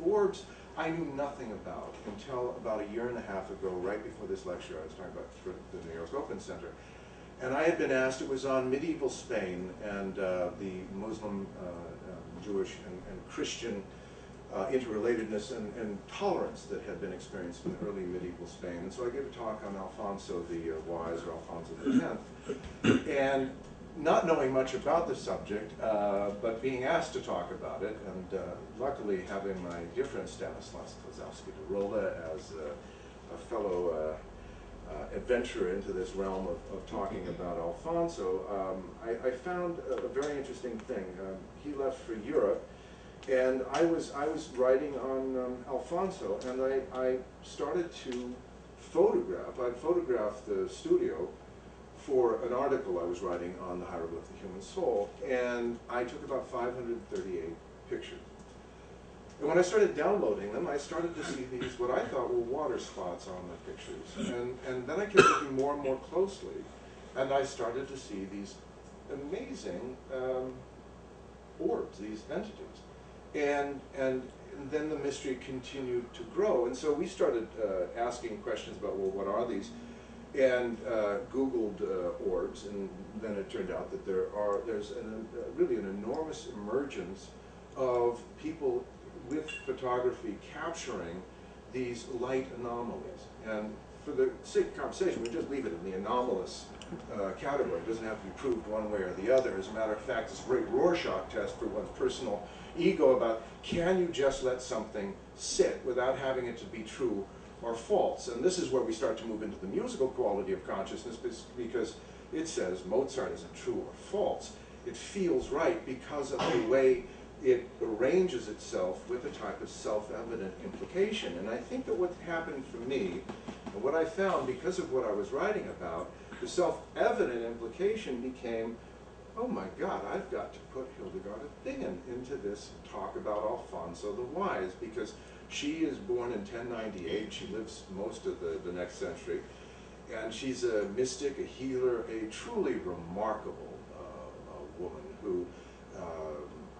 orbs I knew nothing about until about a year and a half ago, right before this lecture I was talking about for the New York Open Center. And I had been asked, it was on medieval Spain and the Muslim, Jewish, and Christian interrelatedness and tolerance that had been experienced in early medieval Spain. And so I gave a talk on Alfonso the Wise, or Alfonso X. And not knowing much about the subject, but being asked to talk about it, and luckily having my dear friend Stanislaus Kozlowski-Derola as a fellow adventurer into this realm of talking about Alfonso, I found a very interesting thing. He left for Europe, and I was writing on Alfonso, and I started to photograph. I'd photographed the studio for an article I was writing on the hieroglyphic human soul, and I took about 538 pictures. And when I started downloading them, I started to see these, what I thought were water spots on the pictures. And then I kept looking more and more closely, and I started to see these amazing orbs, these entities. And then the mystery continued to grow. And so we started asking questions about, well, what are these? And Googled orbs, and then it turned out that there's really an enormous emergence of people with photography capturing these light anomalies. And for the sake of conversation, we just leave it in the anomalous category. It doesn't have to be proved one way or the other. As a matter of fact, it's a great Rorschach test for one's personal ego about, can you just let something sit without having it to be true or false? And this is where we start to move into the musical quality of consciousness, because it says Mozart isn't true or false. It feels right because of the way it arranges itself with a type of self-evident implication. And I think that what happened for me, and what I found because of what I was writing about, the self-evident implication became, oh my God, I've got to put Hildegard of Bingen into this talk about Alfonso the Wise, because she is born in 1098, she lives most of the next century, and she's a mystic, a healer, a truly remarkable woman who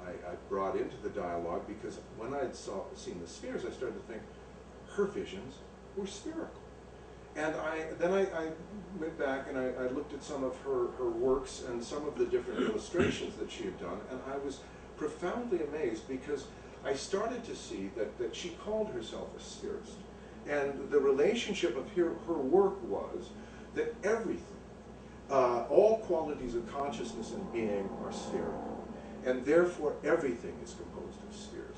I brought into the dialogue, because when I'd seen the spheres, I started to think her visions were spherical. And then I went back and I looked at some of her works and some of the different illustrations that she had done, and I was profoundly amazed, because I started to see that she called herself a spherist. And the relationship of her work was that everything, all qualities of consciousness and being are spherical. And therefore everything is composed of spheres.